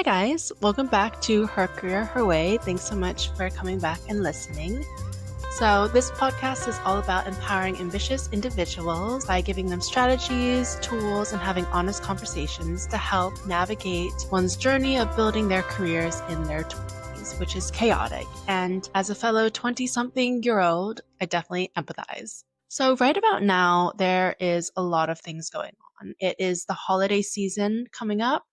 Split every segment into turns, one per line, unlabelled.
guys, welcome back to Her Career, Her Way. Thanks so much for coming back and listening. So, this podcast is all about empowering ambitious individuals by giving them strategies, tools, and having honest conversations to help navigate one's journey of building their careers in their 20s, which is chaotic. And as a fellow 20-something-year-old, I definitely empathize. So, right about now, there is a lot of things going on. It is the holiday season coming up.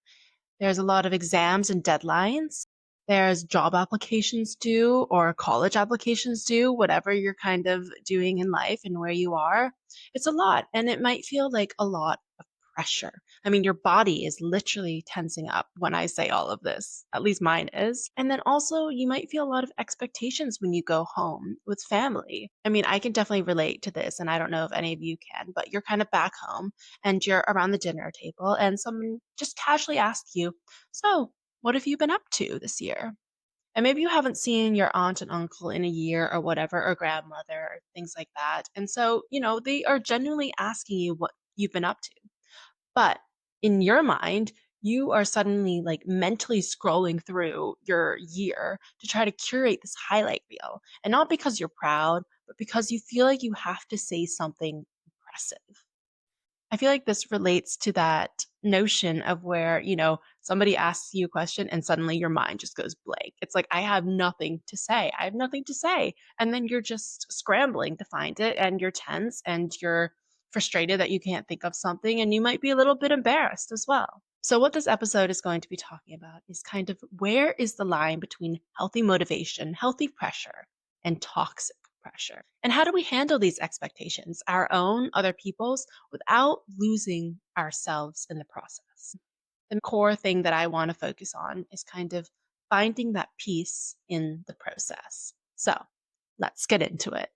There's a lot of exams and deadlines. There's job applications due or college applications due, whatever you're kind of doing in life and where you are. It's a lot, and it might feel like a lot of pressure. I mean, your body is literally tensing up when I say all of this. At least mine is. And then also, you might feel a lot of expectations when you go home with family. I mean, I can definitely relate to this, and I don't know if any of you can, but you're kind of back home and you're around the dinner table, and someone just casually asks you, "So, what have you been up to this year?" And maybe you haven't seen your aunt and uncle in a year or whatever, or grandmother, or things like that. And so, they are genuinely asking you what you've been up to. But in your mind, you are suddenly like mentally scrolling through your year to try to curate this highlight reel. And not because you're proud, but because you feel like you have to say something impressive. I feel like this relates to that notion of where, somebody asks you a question and suddenly your mind just goes blank. It's like, I have nothing to say. I have nothing to say. And then you're just scrambling to find it and you're tense and you're frustrated that you can't think of something and you might be a little bit embarrassed as well. So, what this episode is going to be talking about is kind of where is the line between healthy motivation, healthy pressure, and toxic pressure? And how do we handle these expectations, our own, other people's, without losing ourselves in the process? The core thing that I want to focus on is kind of finding that peace in the process. So let's get into it.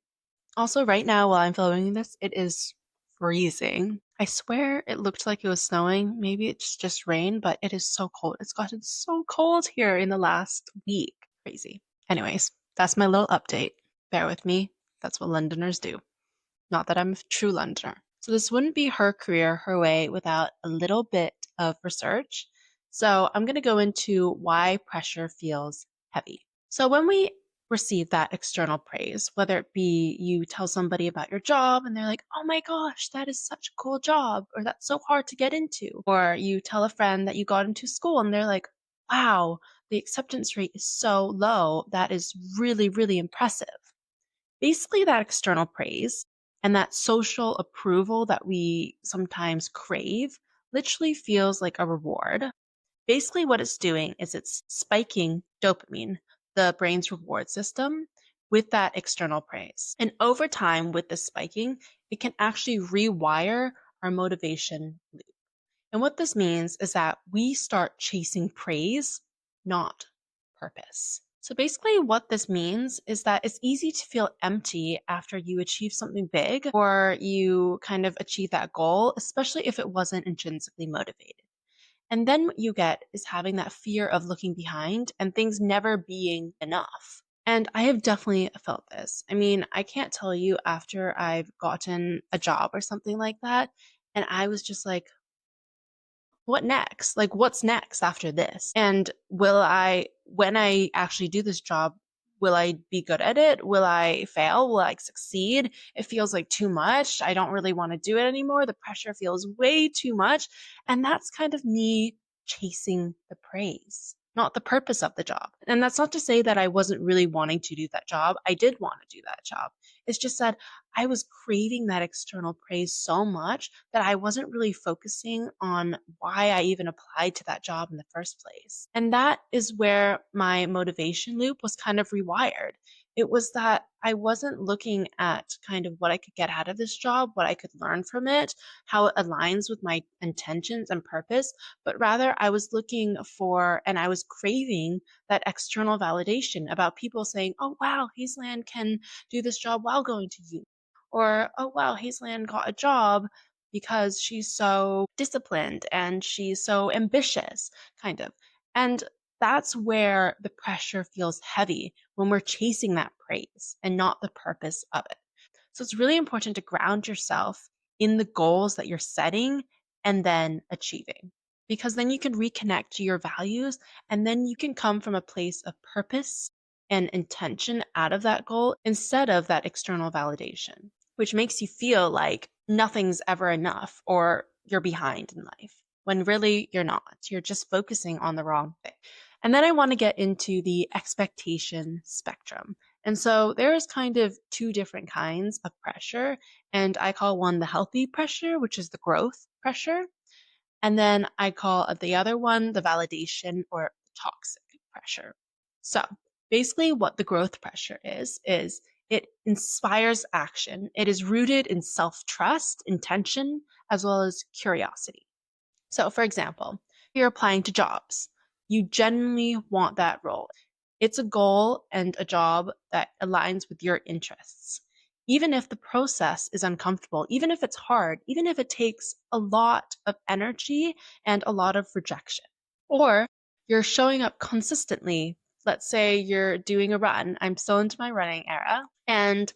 Also, right now, while I'm filming this, it is freezing. I swear it looked like it was snowing. Maybe it's just rain, but it is so cold. It's gotten so cold here in the last week. Crazy. Anyways, that's my little update. Bear with me. That's what Londoners do. Not that I'm a true Londoner. So this wouldn't be Her Career, Her Way without a little bit of research. So I'm going to go into why pressure feels heavy. So when we receive that external praise, whether it be you tell somebody about your job and they're like, "Oh my gosh, that is such a cool job," or "That's so hard to get into," or you tell a friend that you got into school and they're like, "Wow, the acceptance rate is so low. That is really, really impressive." Basically, that external praise and that social approval that we sometimes crave literally feels like a reward. Basically, what it's doing is it's spiking dopamine, the brain's reward system, with that external praise. And over time, with this spiking, it can actually rewire our motivation loop. And what this means is that we start chasing praise, not purpose. So basically, what this means is that it's easy to feel empty after you achieve something big or you kind of achieve that goal, especially if it wasn't intrinsically motivated. And then what you get is having that fear of looking behind and things never being enough. And I have definitely felt this. I mean, I can't tell you after I've gotten a job or something like that. And I was just like, what next? Like, what's next after this? And when I actually do this job, will I be good at it? Will I fail? Will I succeed? It feels like too much. I don't really want to do it anymore. The pressure feels way too much. And that's kind of me chasing the praise, not the purpose of the job. And that's not to say that I wasn't really wanting to do that job. I did want to do that job. It's just that I was craving that external praise so much that I wasn't really focusing on why I even applied to that job in the first place. And that is where my motivation loop was kind of rewired. It was that I wasn't looking at kind of what I could get out of this job, what I could learn from it, how it aligns with my intentions and purpose, but rather I was looking for and I was craving that external validation about people saying, "Oh, wow, Hazel Ann can do this job while going to uni." Or, "Oh, wow, Hazel Ann got a job because she's so disciplined and she's so ambitious," kind of. And that's where the pressure feels heavy when we're chasing that praise and not the purpose of it. So it's really important to ground yourself in the goals that you're setting and then achieving. because then you can reconnect to your values and then you can come from a place of purpose and intention out of that goal instead of that external validation, which makes you feel like nothing's ever enough or you're behind in life when really you're not. You're just focusing on the wrong thing. And then I want to get into the expectation spectrum. And so there is kind of two different kinds of pressure, and I call one the healthy pressure, which is the growth pressure. And then I call the other one the validation or toxic pressure. So basically, what the growth pressure is it inspires action. It is rooted in self trust, intention, as well as curiosity. So, for example, you're applying to jobs. You genuinely want that role. It's a goal and a job that aligns with your interests. Even if the process is uncomfortable, even if it's hard, even if it takes a lot of energy and a lot of rejection. Or you're showing up consistently. Let's say you're doing a run. I'm still into my running era and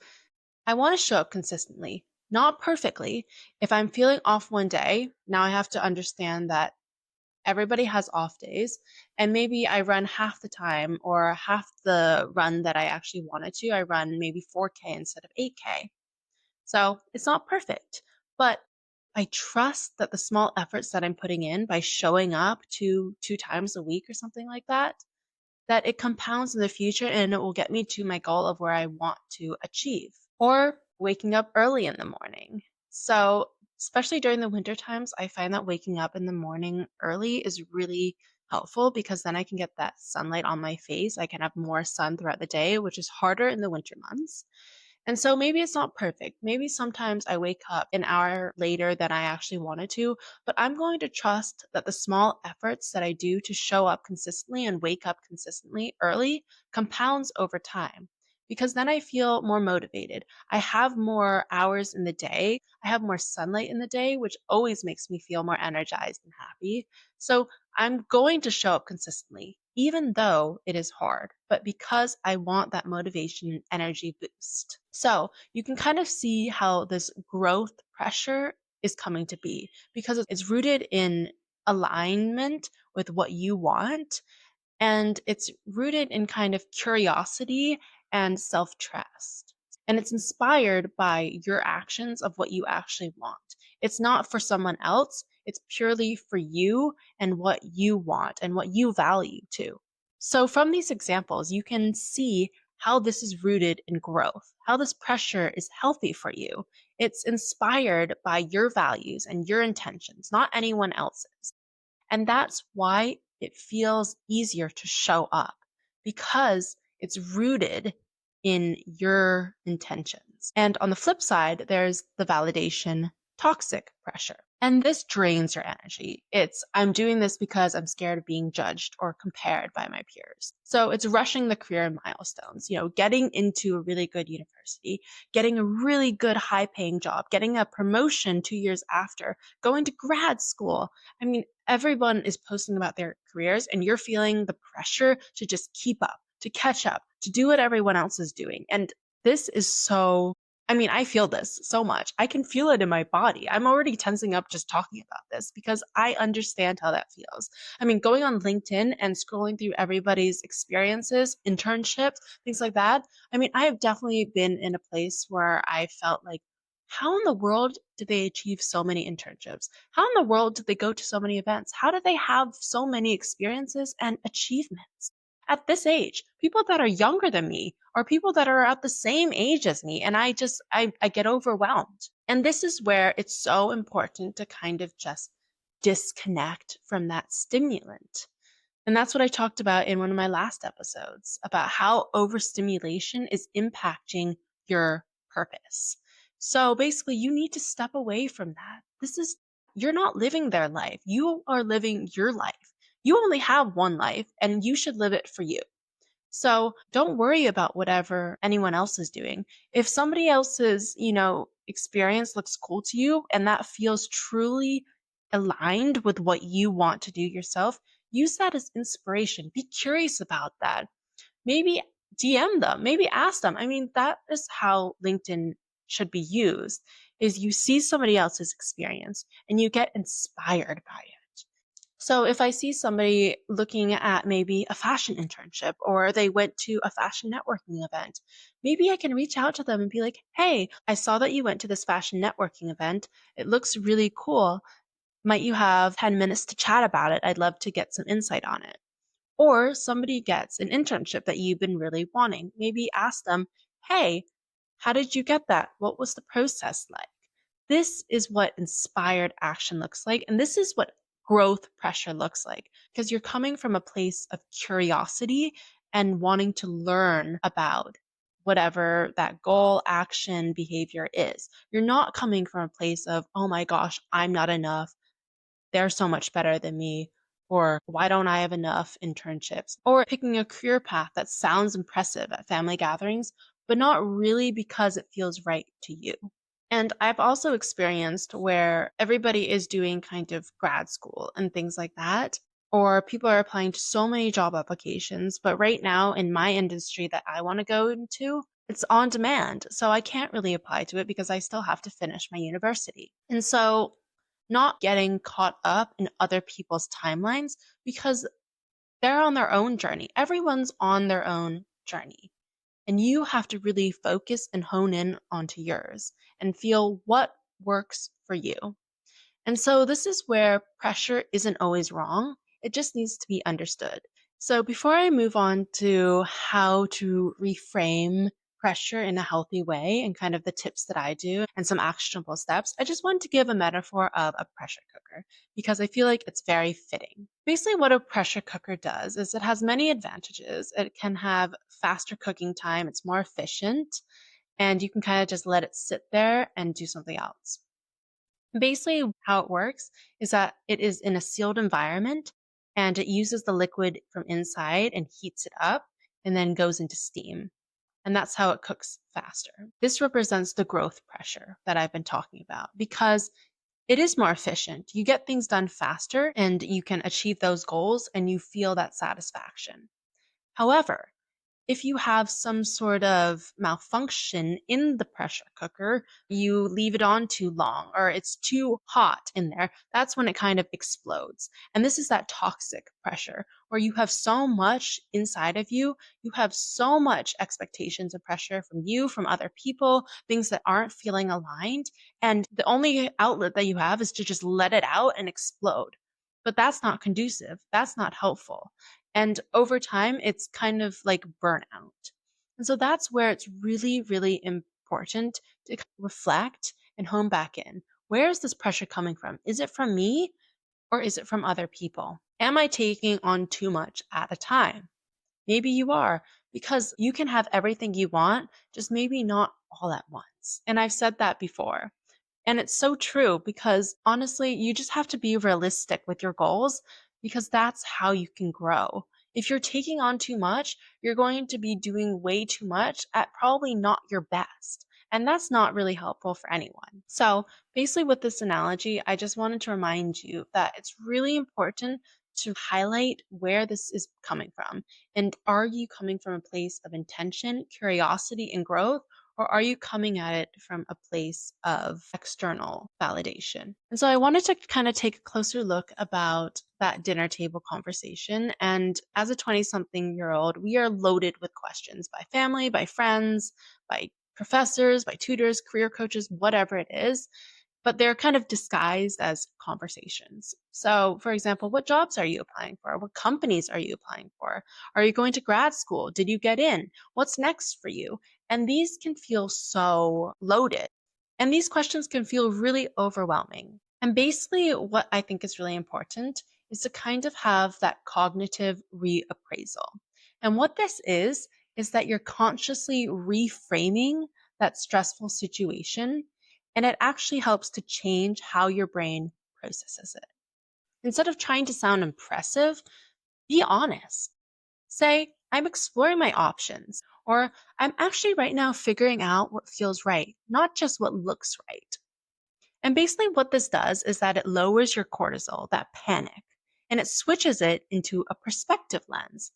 I want to show up consistently, not perfectly. If I'm feeling off one day, now I have to understand that everybody has off days, and maybe I run half the time or half the run that I actually wanted to. I run maybe 4K instead of 8K. So it's not perfect, but I trust that the small efforts that I'm putting in by showing up two times a week or something like that it compounds in the future and it will get me to my goal of where I want to achieve. Or waking up early in the morning. So, especially during the winter times, I find that waking up in the morning early is really helpful because then I can get that sunlight on my face. I can have more sun throughout the day, which is harder in the winter months. And so maybe it's not perfect. Maybe sometimes I wake up an hour later than I actually wanted to, but I'm going to trust that the small efforts that I do to show up consistently and wake up consistently early compounds over time. Because then I feel more motivated. I have more hours in the day. I have more sunlight in the day, which always makes me feel more energized and happy. So I'm going to show up consistently, even though it is hard, but because I want that motivation and energy boost. So you can kind of see how this growth pressure is coming to be because it's rooted in alignment with what you want. And it's rooted in kind of curiosity and self trust. And it's inspired by your actions of what you actually want. It's not for someone else, it's purely for you and what you want and what you value too. So, from these examples, you can see how this is rooted in growth, how this pressure is healthy for you. It's inspired by your values and your intentions, not anyone else's. And that's why it feels easier to show up because it's rooted in your intentions. And on the flip side, there's the validation toxic pressure. And this drains your energy. It's, I'm doing this because I'm scared of being judged or compared by my peers. So it's rushing the career milestones, getting into a really good university, getting a really good high paying job, getting a promotion 2 years after, going to grad school. I mean, everyone is posting about their careers and you're feeling the pressure to just keep up, to catch up, to do what everyone else is doing. And this is so, I mean, I feel this so much. I can feel it in my body. I'm already tensing up just talking about this because I understand how that feels. I mean, going on LinkedIn and scrolling through everybody's experiences, internships, things like that. I mean, I have definitely been in a place where I felt like, how in the world did they achieve so many internships? How in the world did they go to so many events? How did they have so many experiences and achievements? At this age, people that are younger than me or people that are at the same age as me. And I get overwhelmed. And this is where it's so important to kind of just disconnect from that stimulant. And that's what I talked about in one of my last episodes about how overstimulation is impacting your purpose. So basically, you need to step away from that. You're not living their life. You are living your life. You only have one life and you should live it for you. So don't worry about whatever anyone else is doing. If somebody else's, experience looks cool to you and that feels truly aligned with what you want to do yourself, use that as inspiration. Be curious about that. Maybe DM them, maybe ask them. I mean, that is how LinkedIn should be used is you see somebody else's experience and you get inspired by it. So if I see somebody looking at maybe a fashion internship or they went to a fashion networking event, maybe I can reach out to them and be like, hey, I saw that you went to this fashion networking event. It looks really cool. Might you have 10 minutes to chat about it? I'd love to get some insight on it. Or somebody gets an internship that you've been really wanting. Maybe ask them, hey, how did you get that? What was the process like? This is what inspired action looks like. And this is what growth pressure looks like because you're coming from a place of curiosity and wanting to learn about whatever that goal, action, behavior is. You're not coming from a place of, oh my gosh, I'm not enough. They're so much better than me. Or why don't I have enough internships? Or picking a career path that sounds impressive at family gatherings, but not really because it feels right to you. And I've also experienced where everybody is doing kind of grad school and things like that, or people are applying to so many job applications. But right now, in my industry that I want to go into, it's on demand. So I can't really apply to it because I still have to finish my university. And so, not getting caught up in other people's timelines because they're on their own journey. Everyone's on their own journey. And you have to really focus and hone in onto yours and feel what works for you. And so this is where pressure isn't always wrong. It just needs to be understood. So before I move on to how to reframe pressure in a healthy way and kind of the tips that I do and some actionable steps, I just want to give a metaphor of a pressure cooker because I feel like it's very fitting. Basically, what a pressure cooker does is it has many advantages. It can have faster cooking time, it's more efficient, and you can kind of just let it sit there and do something else. Basically, how it works is that it is in a sealed environment and it uses the liquid from inside and heats it up and then goes into steam. And that's how it cooks faster. This represents the growth pressure that I've been talking about because it is more efficient. You get things done faster and you can achieve those goals and you feel that satisfaction. However, if you have some sort of malfunction in the pressure cooker, you leave it on too long or it's too hot in there, that's when it kind of explodes. And this is that toxic pressure where you have so much inside of you, you have so much expectations and pressure from you, from other people, things that aren't feeling aligned. And the only outlet that you have is to just let it out and explode. But that's not conducive. That's not helpful. And over time, it's kind of like burnout. And so that's where it's really, really important to reflect and hone back in. Where is this pressure coming from? Is it from me or is it from other people? Am I taking on too much at a time? Maybe you are, because you can have everything you want, just maybe not all at once. And I've said that before. And it's so true because honestly, you just have to be realistic with your goals because that's how you can grow. If you're taking on too much, you're going to be doing way too much at probably not your best. And that's not really helpful for anyone. So, basically, with this analogy, I just wanted to remind you that it's really important to highlight where this is coming from. And are you coming from a place of intention, curiosity, and growth? Or are you coming at it from a place of external validation? And so I wanted to kind of take a closer look about that dinner table conversation. And as a 20-something-year-old, we are loaded with questions by family, by friends, by professors, by tutors, career coaches, whatever it is. But they're kind of disguised as conversations. So, for example, what jobs are you applying for? What companies are you applying for? Are you going to grad school? Did you get in? What's next for you? And these can feel so loaded. And these questions can feel really overwhelming. And basically, what I think is really important is to kind of have that cognitive reappraisal. And what this is that you're consciously reframing that stressful situation, and it actually helps to change how your brain processes it. Instead of trying to sound impressive, be honest. Say, I'm exploring my options, or I'm actually right now figuring out what feels right, not just what looks right. And basically, what this does is that it lowers your cortisol, that panic, and it switches it into a perspective lens,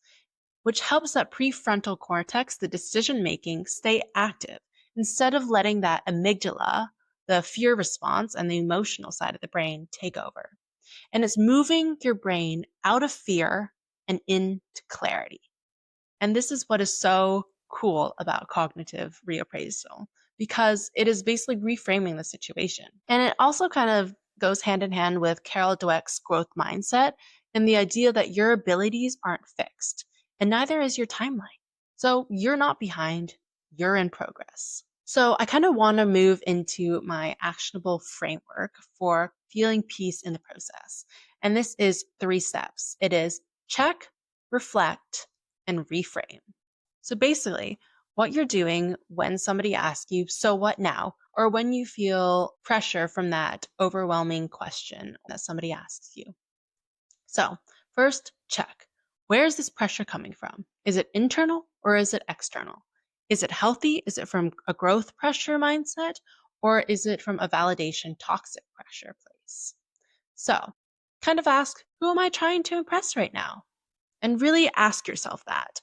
which helps that prefrontal cortex, the decision making, stay active instead of letting that amygdala, the fear response, and the emotional side of the brain take over. And it's moving your brain out of fear and into clarity. And this is what is so cool about cognitive reappraisal, because it is basically reframing the situation. And it also kind of goes hand in hand with Carol Dweck's growth mindset and the idea that your abilities aren't fixed, and neither is your timeline. So you're not behind, you're in progress. So I kind of want to move into my actionable framework for feeling peace in the process. And this is 3 steps. It is check, reflect, and reframe. So basically, what you're doing when somebody asks you, so what now? Or when you feel pressure from that overwhelming question that somebody asks you. So first, check. Where is this pressure coming from? Is it internal or is it external? Is it healthy? Is it from a growth pressure mindset? Or is it from a validation toxic pressure place? So kind of ask, who am I trying to impress right now? And really ask yourself that.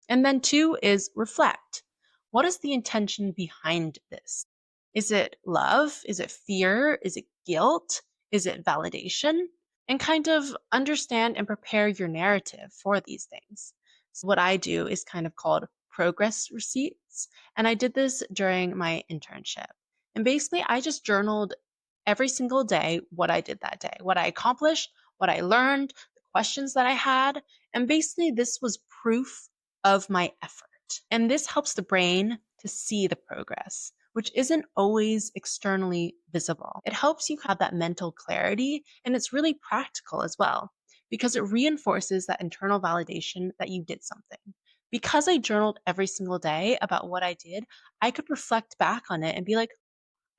And then 2 is reflect. What is the intention behind this? Is it love? Is it fear? Is it guilt? Is it validation? And kind of understand and prepare your narrative for these things. So what I do is kind of called progress receipts. And I did this during my internship. And basically, I just journaled every single day what I did that day, what I accomplished, what I learned, the questions that I had. And basically, this was proof of my effort. And this helps the brain to see the progress, which isn't always externally visible. It helps you have that mental clarity, and it's really practical as well, because it reinforces that internal validation that you did something. Because I journaled every single day about what I did, I could reflect back on it and be like,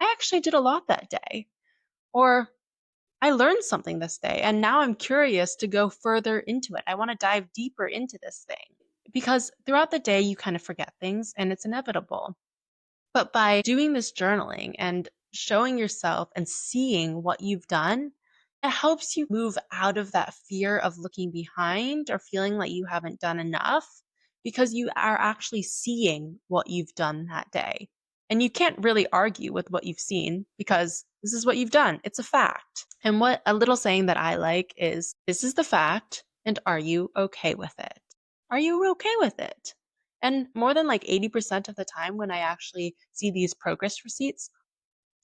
I actually did a lot that day. Or I learned something this day, and now I'm curious to go further into it. I want to dive deeper into this thing. Because throughout the day, you kind of forget things, and it's inevitable. But by doing this journaling and showing yourself and seeing what you've done, it helps you move out of that fear of looking behind or feeling like you haven't done enough, because you are actually seeing what you've done that day. And you can't really argue with what you've seen because this is what you've done. It's a fact. And what a little saying that I like is, this is the fact, and are you okay with it? Are you okay with it? And more than like 80% of the time when I actually see these progress receipts,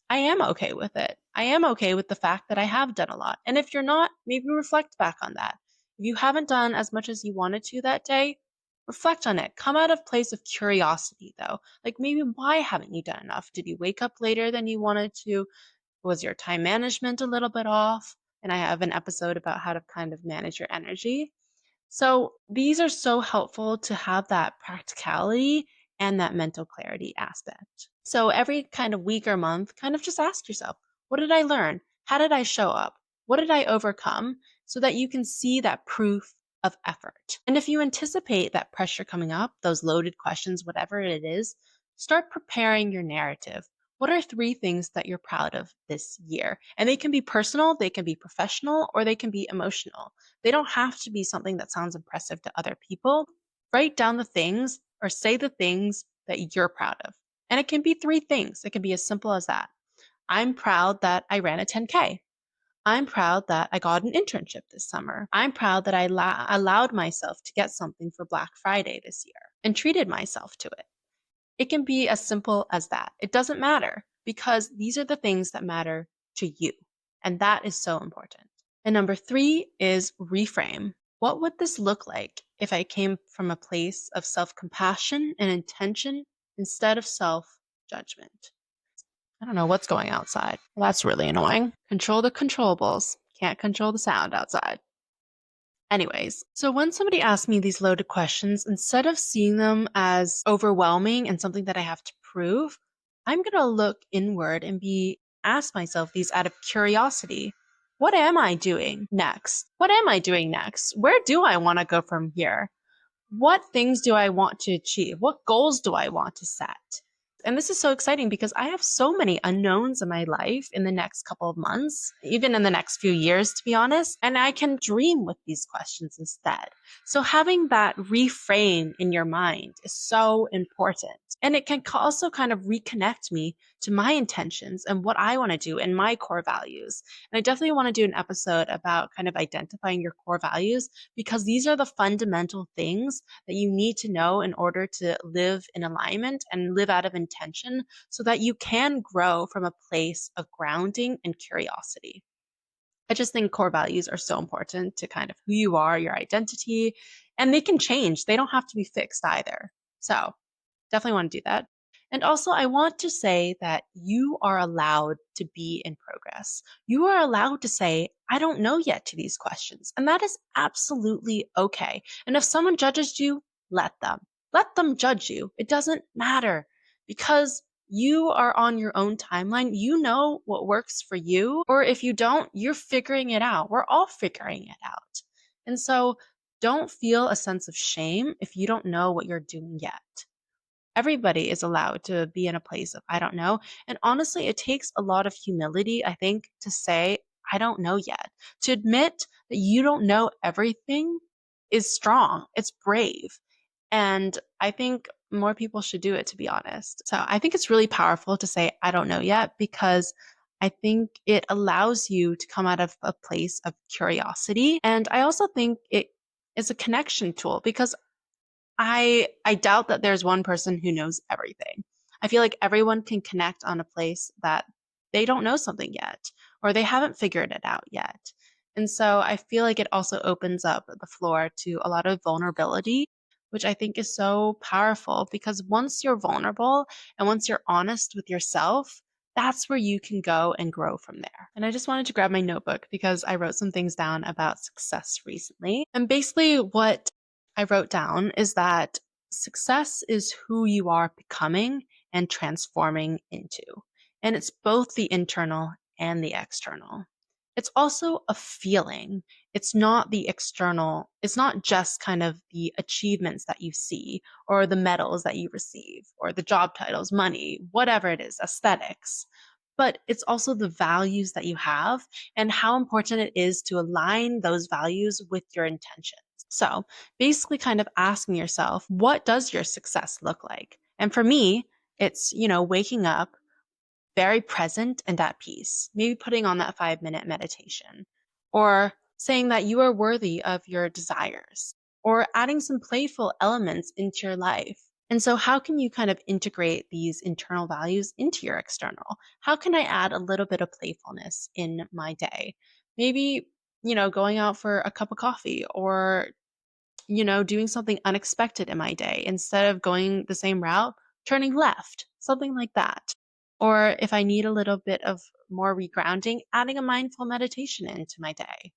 I am okay with it. I am okay with the fact that I have done a lot. And if you're not, maybe reflect back on that. If you haven't done as much as you wanted to that day, reflect on it. Come out of place of curiosity though. Like, maybe why haven't you done enough? Did you wake up later than you wanted to? Was your time management a little bit off? And I have an episode about how to kind of manage your energy. So these are so helpful to have that practicality and that mental clarity aspect. So every kind of week or month, kind of just ask yourself, what did I learn? How did I show up? What did I overcome? So that you can see that proof of effort. And if you anticipate that pressure coming up, those loaded questions, whatever it is, start preparing your narrative. What are 3 things that you're proud of this year? And they can be personal, they can be professional, or they can be emotional. They don't have to be something that sounds impressive to other people. Write down the things or say the things that you're proud of. And it can be 3 things. It can be as simple as that. I'm proud that I ran a 10K. I'm proud that I got an internship this summer. I'm proud that I allowed myself to get something for Black Friday this year and treated myself to it. It can be as simple as that. It doesn't matter, because these are the things that matter to you. And that is so important. And number 3 is reframe. What would this look like if I came from a place of self-compassion and intention instead of self-judgment? I don't know what's going outside. Well, that's really annoying. Control the controllables. Can't control the sound outside. Anyways, so when somebody asks me these loaded questions, instead of seeing them as overwhelming and something that I have to prove, I'm going to look inward and ask myself these out of curiosity. What am I doing next? What am I doing next? Where do I want to go from here? What things do I want to achieve? What goals do I want to set? And this is so exciting because I have so many unknowns in my life in the next couple of months, even in the next few years, to be honest. And I can dream with these questions instead. So having that reframe in your mind is so important. And it can also kind of reconnect me to my intentions and what I want to do and my core values. And I definitely want to do an episode about kind of identifying your core values because these are the fundamental things that you need to know in order to live in alignment and live out of intention so that you can grow from a place of grounding and curiosity. I just think core values are so important to kind of who you are, your identity, and they can change. They don't have to be fixed either. So, definitely want to do that. And also, I want to say that you are allowed to be in progress. You are allowed to say, I don't know yet to these questions. And that is absolutely okay. And if someone judges you, let them. Let them judge you. It doesn't matter because you are on your own timeline. You know what works for you. Or if you don't, you're figuring it out. We're all figuring it out. And so don't feel a sense of shame if you don't know what you're doing yet. Everybody is allowed to be in a place of, I don't know. And honestly, it takes a lot of humility, I think, to say, I don't know yet. To admit that you don't know everything is strong, it's brave. And I think more people should do it, to be honest. So I think it's really powerful to say, I don't know yet, because I think it allows you to come out of a place of curiosity. And I also think it is a connection tool because I doubt that there's one person who knows everything. I feel like everyone can connect on a place that they don't know something yet or they haven't figured it out yet. And so I feel like it also opens up the floor to a lot of vulnerability, which I think is so powerful because once you're vulnerable and once you're honest with yourself, that's where you can go and grow from there. And I just wanted to grab my notebook because I wrote some things down about success recently. And basically, what I wrote down is that success is who you are becoming and transforming into. And it's both the internal and the external. It's also a feeling. It's not the external, it's not just kind of the achievements that you see or the medals that you receive or the job titles, money, whatever it is, aesthetics. But it's also the values that you have and how important it is to align those values with your intentions. So basically kind of asking yourself, what does your success look like? And for me, it's, waking up very present and at peace, maybe putting on that 5-minute meditation, or saying that you are worthy of your desires, or adding some playful elements into your life. And so, how can you kind of integrate these internal values into your external? How can I add a little bit of playfulness in my day? Maybe, going out for a cup of coffee or doing something unexpected in my day. Instead of going the same route, turning left, something like that. Or if I need a little bit of more regrounding, adding a mindful meditation into my day.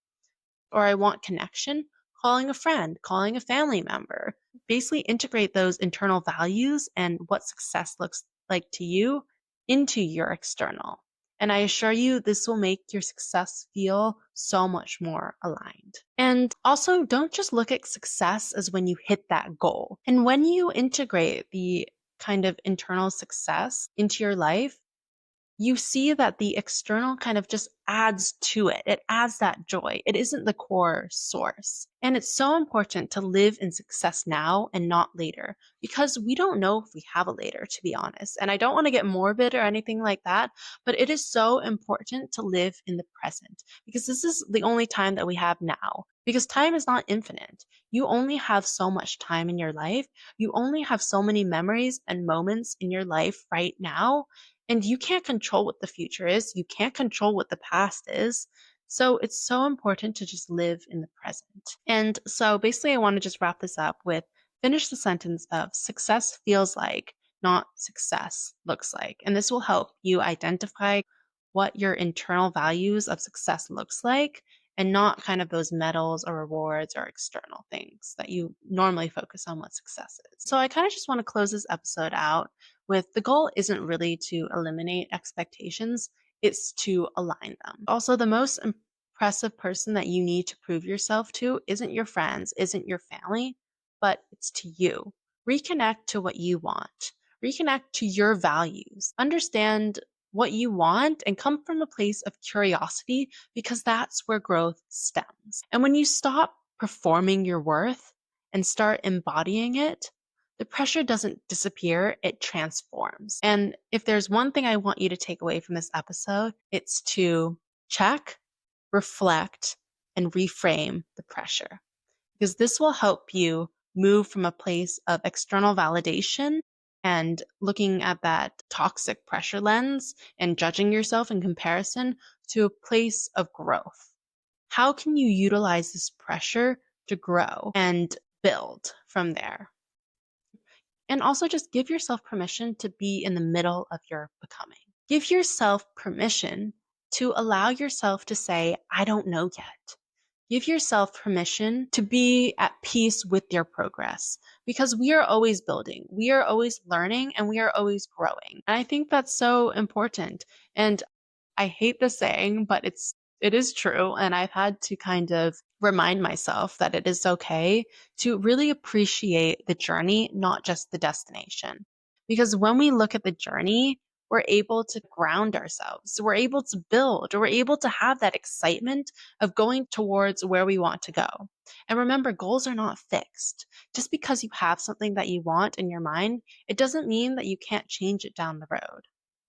Or I want connection, calling a friend, calling a family member. Basically, integrate those internal values and what success looks like to you into your external. And I assure you, this will make your success feel so much more aligned. And also, don't just look at success as when you hit that goal. And when you integrate the kind of internal success into your life, you see that the external kind of just adds to it. It adds that joy. It isn't the core source. And it's so important to live in success now and not later because we don't know if we have a later, to be honest. And I don't want to get morbid or anything like that, but it is so important to live in the present because this is the only time that we have now. Because time is not infinite. You only have so much time in your life. You only have so many memories and moments in your life right now. And you can't control what the future is. You can't control what the past is. So it's so important to just live in the present. And so basically, I want to just wrap this up with finish the sentence of success feels like, not success looks like. And this will help you identify what your internal values of success looks like and not kind of those medals or rewards or external things that you normally focus on what success is. So I kind of just want to close this episode out with the goal isn't really to eliminate expectations, it's to align them. Also, the most impressive person that you need to prove yourself to isn't your friends, isn't your family, but it's to you. Reconnect to what you want. Reconnect to your values. Understand what you want and come from a place of curiosity because that's where growth stems. And when you stop performing your worth and start embodying it, the pressure doesn't disappear, it transforms. And if there's one thing I want you to take away from this episode, it's to check, reflect, and reframe the pressure. Because this will help you move from a place of external validation and looking at that toxic pressure lens and judging yourself in comparison to a place of growth. How can you utilize this pressure to grow and build from there? And also just give yourself permission to be in the middle of your becoming. Give yourself permission to allow yourself to say, I don't know yet. Give yourself permission to be at peace with your progress because we are always building, we are always learning, and we are always growing. And I think that's so important. And I hate the saying, but it is true. And I've had to kind of remind myself that it is okay to really appreciate the journey, not just the destination. Because when we look at the journey, we're able to ground ourselves. We're able to build, or we're able to have that excitement of going towards where we want to go. And remember, goals are not fixed. Just because you have something that you want in your mind, it doesn't mean that you can't change it down the road.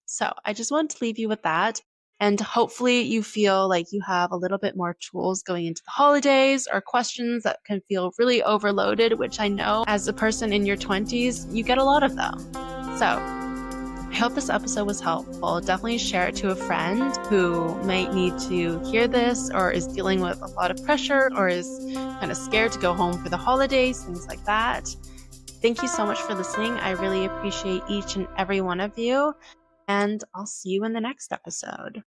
So I just want to leave you with that. And hopefully you feel like you have a little bit more tools going into the holidays or questions that can feel really overloaded, which I know as a person in your 20s, you get a lot of them. So I hope this episode was helpful. Definitely share it to a friend who might need to hear this or is dealing with a lot of pressure or is kind of scared to go home for the holidays, things like that. Thank you so much for listening. I really appreciate each and every one of you. And I'll see you in the next episode.